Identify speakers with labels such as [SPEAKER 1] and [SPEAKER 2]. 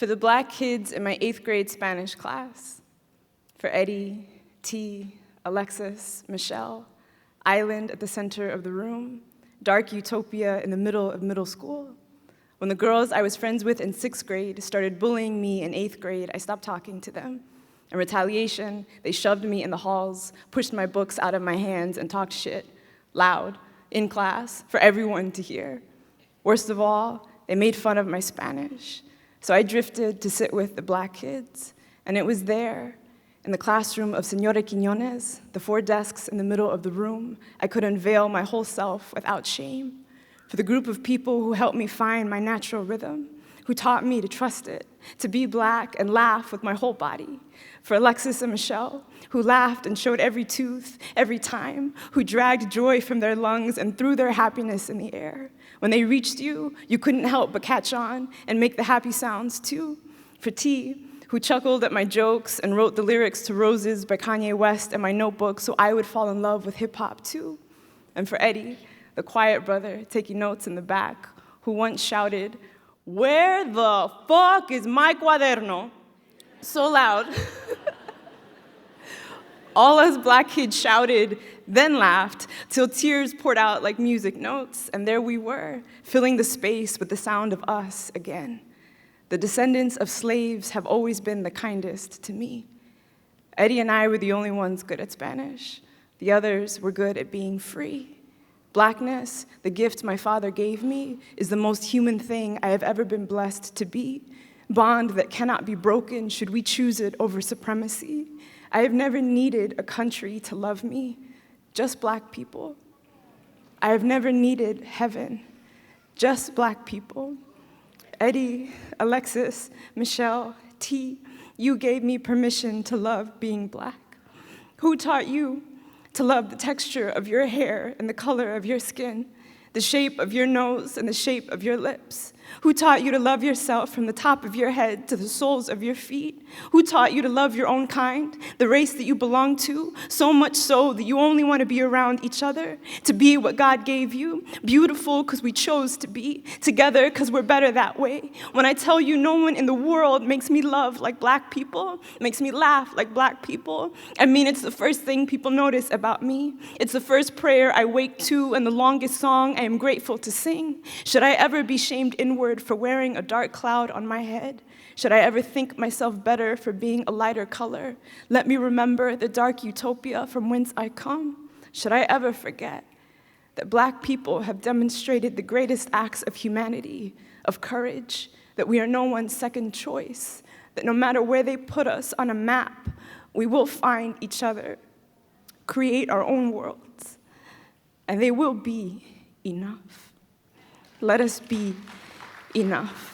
[SPEAKER 1] For the black kids in my 8th grade Spanish class. For Eddie, T, Alexis, Michelle, island at the center of the room, dark utopia in the middle of middle school. When the girls I was friends with in 6th grade started bullying me in 8th grade, I stopped talking to them. In retaliation, they shoved me in the halls, pushed my books out of my hands, and talked shit, loud, in class, for everyone to hear. Worst of all, they made fun of my Spanish. So I drifted to sit with the black kids, and it was there, in the classroom of Señora Quiñones, the 4 desks in the middle of the room, I could unveil my whole self without shame. For the group of people who helped me find my natural rhythm, who taught me to trust it, to be black and laugh with my whole body. For Alexis and Michelle, who laughed and showed every tooth, every time, who dragged joy from their lungs and threw their happiness in the air. When they reached you, you couldn't help but catch on and make the happy sounds too. For T, who chuckled at my jokes and wrote the lyrics to Roses by Kanye West in my notebook so I would fall in love with hip-hop too. And for Eddie, the quiet brother taking notes in the back, who once shouted, "Where the fuck is my cuaderno?" so loud. All us black kids shouted, then laughed, till tears poured out like music notes, and there we were, filling the space with the sound of us again. The descendants of slaves have always been the kindest to me. Eddie and I were the only ones good at Spanish. The others were good at being free. Blackness, the gift my father gave me, is the most human thing I have ever been blessed to be. Bond that cannot be broken should we choose it over supremacy. I have never needed a country to love me, just black people. I have never needed heaven, just black people. Eddie, Alexis, Michelle, T, you gave me permission to love being black. Who taught you to love the texture of your hair and the color of your skin, the shape of your nose and the shape of your lips? Who taught you to love yourself from the top of your head to the soles of your feet? Who taught you to love your own kind, the race that you belong to, so much so that you only want to be around each other, to be what God gave you, beautiful because we chose to be, together because we're better that way? When I tell you no one in the world makes me love like black people, makes me laugh like black people, I mean it's the first thing people notice about me. It's the first prayer I wake to and the longest song I am grateful to sing. Should I ever be shamed inward for wearing a dark cloud on my head? Should I ever think myself better for being a lighter color? Let me remember the dark utopia from whence I come. Should I ever forget that black people have demonstrated the greatest acts of humanity, of courage, that we are no one's second choice, that no matter where they put us on a map, we will find each other, create our own worlds, and they will be enough. Let us be enough.